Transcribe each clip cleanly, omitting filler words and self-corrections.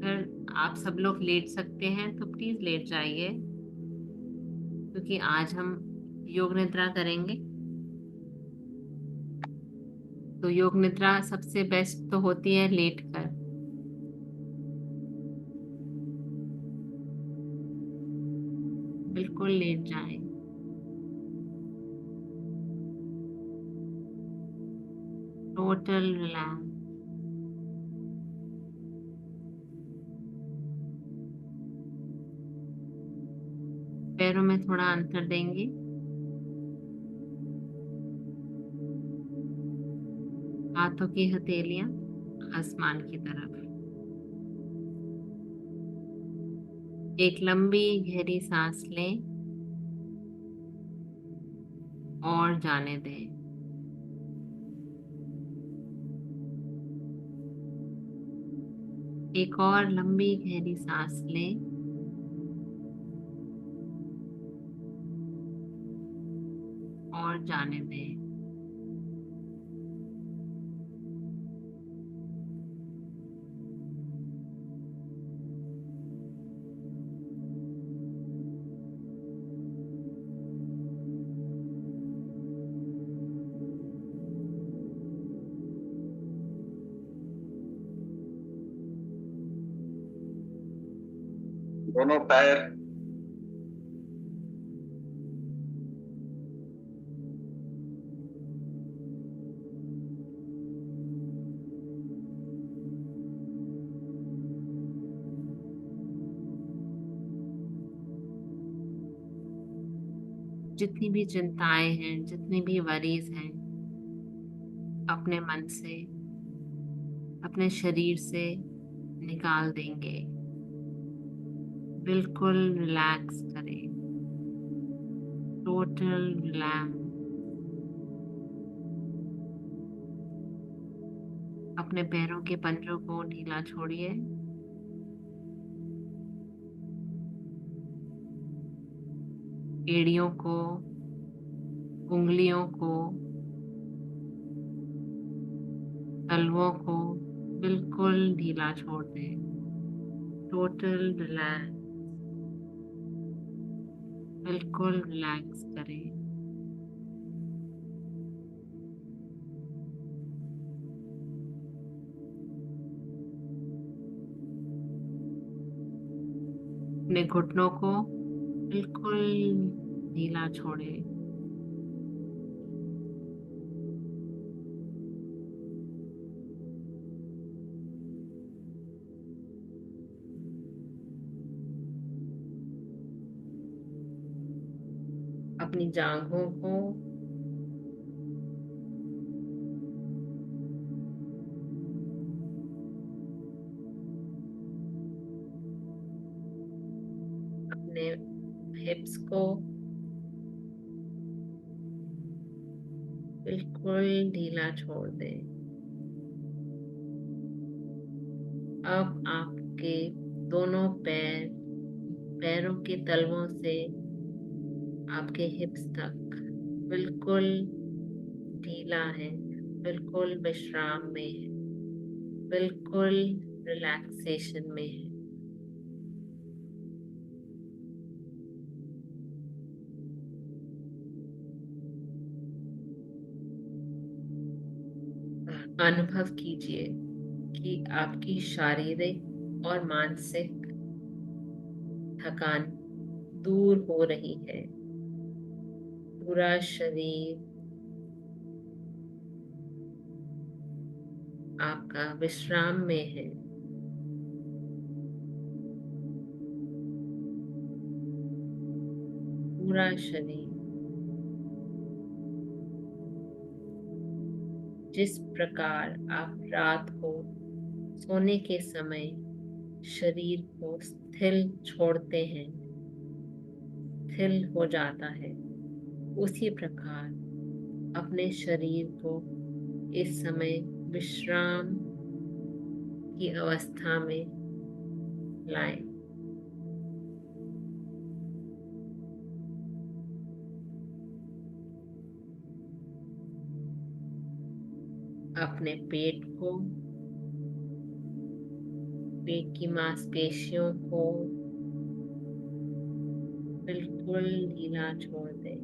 अगर आप सब लोग लेट सकते हैं तो प्लीज लेट जाइए, क्योंकि आज हम योग निद्रा करेंगे। तो योग निद्रा सबसे बेस्ट तो होती है लेट कर। बिल्कुल लेट जाएं। Total relax. पैरों में थोड़ा अंतर देंगे। हाथों की हथेलियां आसमान की तरफ। एक लंबी गहरी सांस लें और जाने दें। एक और लंबी गहरी सांस लें और जाने दें। दोनों पैर जितनी भी चिंताएं हैं, जितनी भी वरीज हैं, अपने मन से, अपने शरीर से निकाल देंगे। बिल्कुल रिलैक्स करें। Total relax. अपने पैरों के पंजों को ढीला छोड़िए। एड़ियों को, उंगलियों को, तलवों को बिल्कुल ढीला छोड़ दें। Total relax. बिल्कुल रिलैक्स करें। अपने घुटनों को बिल्कुल ढीला छोड़ें। अपनी जांघों को, अपने हिप्स को बिल्कुल ढीला छोड़ दें। अब आपके दोनों पैरों के तलवों से आपके हिप्स तक बिल्कुल ढीला है, बिल्कुल विश्राम में है, बिल्कुल रिलैक्सेशन में है। अनुभव कीजिए कि आपकी शारीरिक और मानसिक थकान दूर हो रही है। पूरा शरीर आपका विश्राम में है। पूरा शरीर जिस प्रकार आप रात को सोने के समय शरीर को स्थिर छोड़ते हैं, स्थिर हो जाता है, उसी प्रकार अपने शरीर को इस समय विश्राम की अवस्था में लाएं। अपने पेट को पेट की मांसपेशियों को बिल्कुल ढीला छोड़ दें।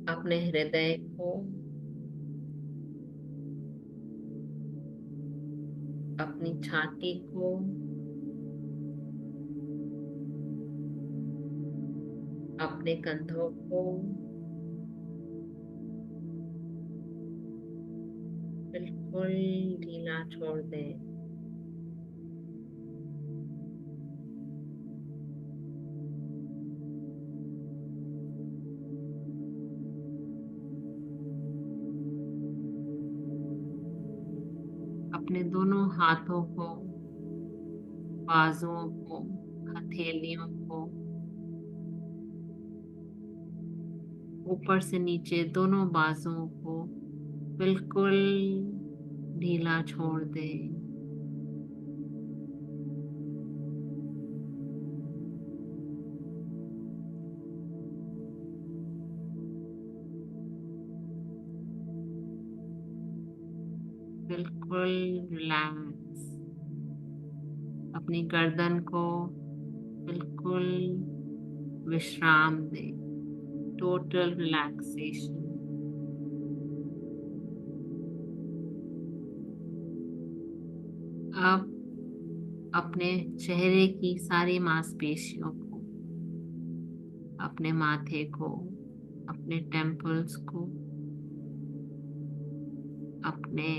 अपने हृदय को, अपनी छाती को, अपने कंधों को बिल्कुल ढीला छोड़ दें। अपने दोनों हाथों को, बाजुओं को, हथेलियों को ऊपर से नीचे दोनों बाजुओं को बिल्कुल ढीला छोड़ दें। बिल्कुल रिलैक्स। अपनी गर्दन को बिल्कुल विश्राम दें। Total relaxation. अब अपने चेहरे की सारी मांसपेशियों को, अपने माथे को, अपने टेम्पल्स को, अपने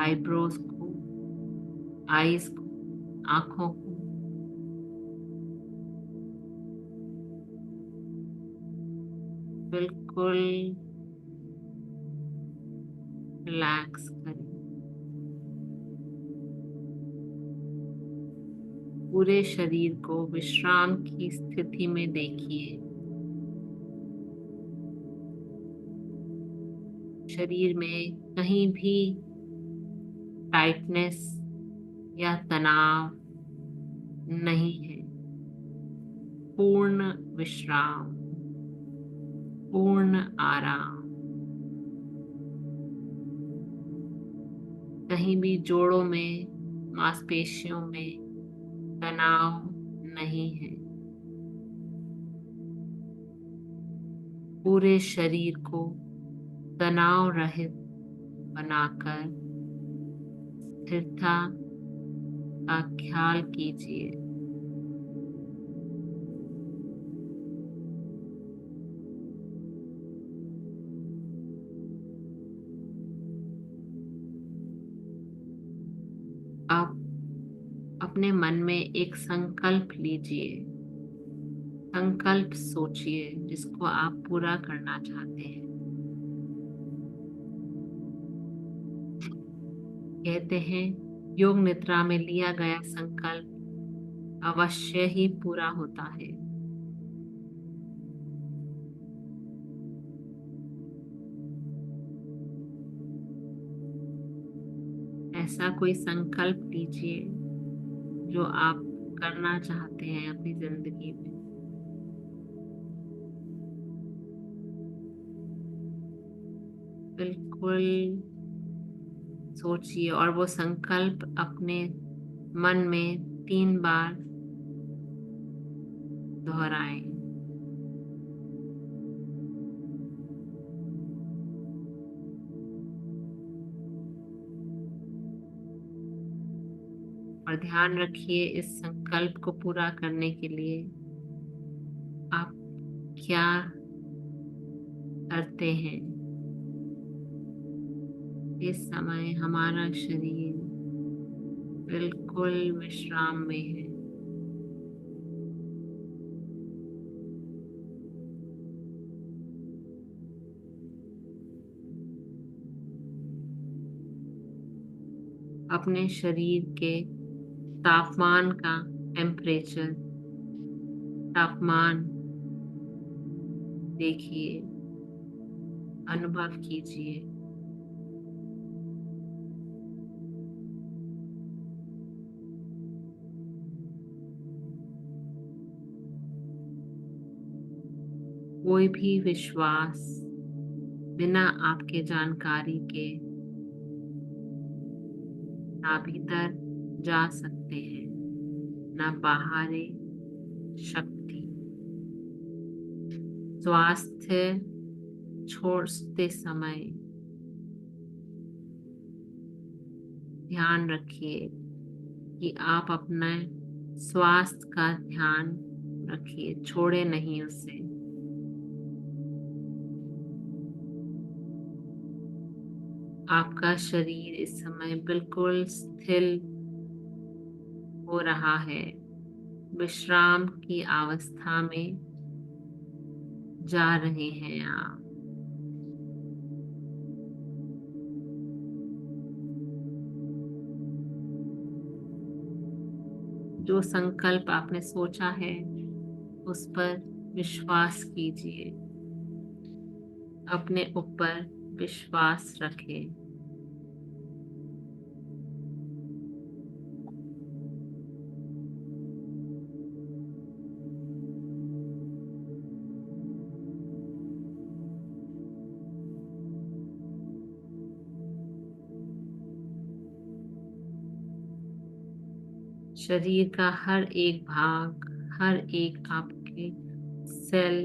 आईब्रोज को, आईज को, आंखों को बिल्कुल रिलैक्स करें। पूरे शरीर को विश्राम की स्थिति में देखिए। शरीर में कहीं भी टाइटनेस या तनाव नहीं है। पूर्ण विश्राम, पूर्ण आराम। कहीं भी जोड़ों में, मांसपेशियों में तनाव नहीं है। पूरे शरीर को तनाव रहित बनाकर स्थिरता का ख्याल कीजिए। आप अपने मन में एक संकल्प लीजिए। संकल्प सोचिए जिसको आप पूरा करना चाहते हैं। कहते हैं योग निद्रा में लिया गया संकल्प अवश्य ही पूरा होता है। ऐसा कोई संकल्प लीजिए जो आप करना चाहते हैं अपनी जिंदगी में। बिल्कुल सोचिए और वो संकल्प अपने मन में 3 बार दोहराएं। और ध्यान रखिए इस संकल्प को पूरा करने के लिए आप क्या करते हैं। इस समय हमारा शरीर बिल्कुल विश्राम में है। अपने शरीर के तापमान का टेम्परेचर, तापमान देखिए, अनुभव कीजिए। कोई भी विश्वास बिना आपके जानकारी के ना भीतर जा सकते हैं, ना बाहरी शक्ति। स्वास्थ्य छोड़ते समय ध्यान रखिए कि आप अपने स्वास्थ्य का ध्यान रखिए, छोड़े नहीं उसे। आपका शरीर इस समय बिल्कुल स्थिर हो रहा है, विश्राम की अवस्था में जा रहे हैं आप। जो संकल्प आपने सोचा है उस पर विश्वास कीजिए, अपने ऊपर विश्वास रखें। शरीर का हर एक भाग, हर एक आपके सेल,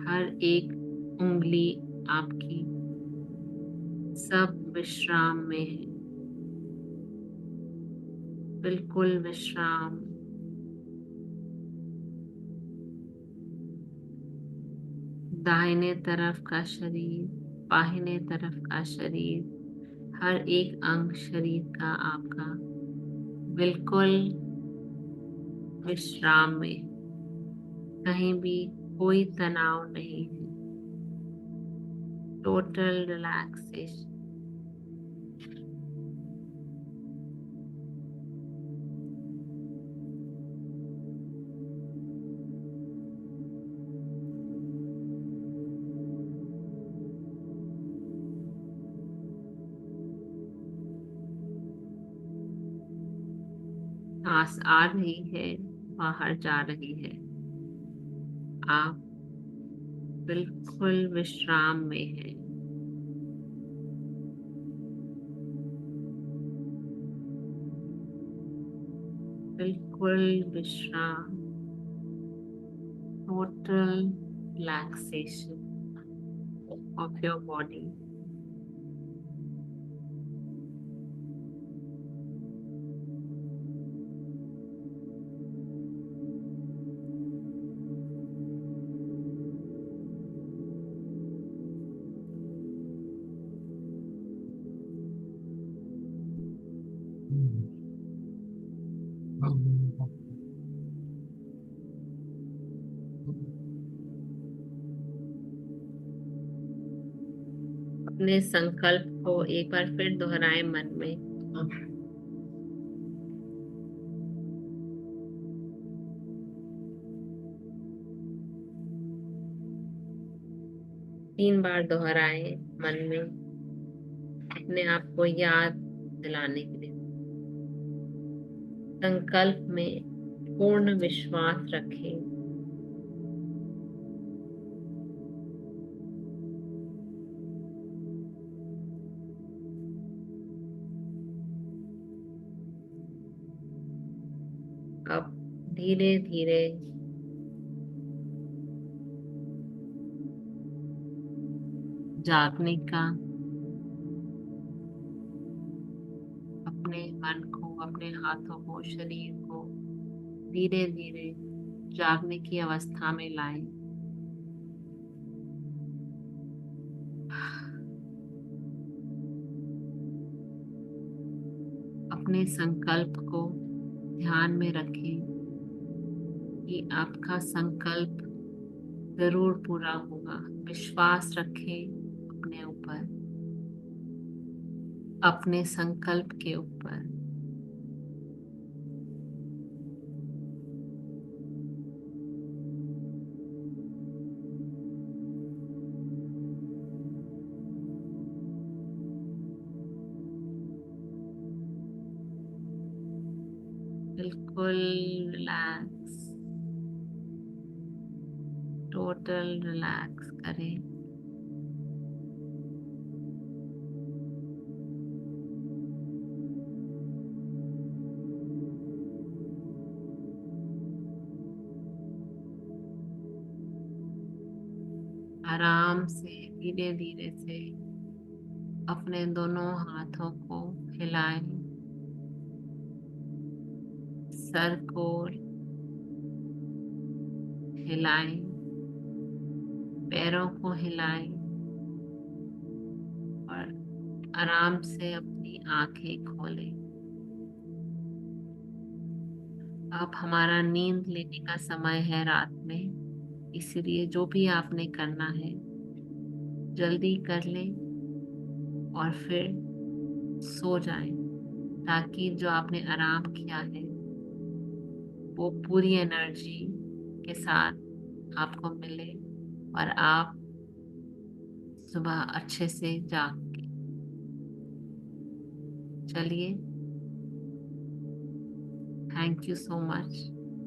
हर एक उंगली आपकी सब विश्राम में है, बिल्कुल विश्राम। दाहिने तरफ का शरीर, बाहिने तरफ का शरीर, हर एक अंग शरीर का आपका बिल्कुल विश्राम में, कहीं भी कोई तनाव नहीं है, टोटल रिलैक्सेशन। सांस आ रही है, बाहर जा रही है, आप बिल्कुल विश्राम में हैं। बिल्कुल विश्राम, total relaxation of your body. अपने संकल्प को एक बार फिर दोहराएं मन में। 3 बार दोहराएं मन में, अपने आप को याद दिलाने के लिए। संकल्प में पूर्ण विश्वास रखें। अब धीरे धीरे जागने का, अपने मन को, अपने हाथों को, शरीर को धीरे धीरे जागने की अवस्था में लाएं। अपने संकल्प को ध्यान में रखें कि आपका संकल्प जरूर पूरा होगा। विश्वास रखें अपने ऊपर, अपने संकल्प के ऊपर। बिल्कुल रिलैक्स। टोटल रिलैक्स करें। आराम से धीरे धीरे से अपने दोनों हाथों को हिलाएं, सर को हिलाएं, पैरों को हिलाएं और आराम से अपनी आंखें खोलें। अब हमारा नींद लेने का समय है रात में, इसलिए जो भी आपने करना है जल्दी कर लें और फिर सो जाएं, ताकि जो आपने आराम किया है वो पूरी एनर्जी के साथ आपको मिले और आप सुबह अच्छे से जाग के। चलिए, थैंक यू सो मच।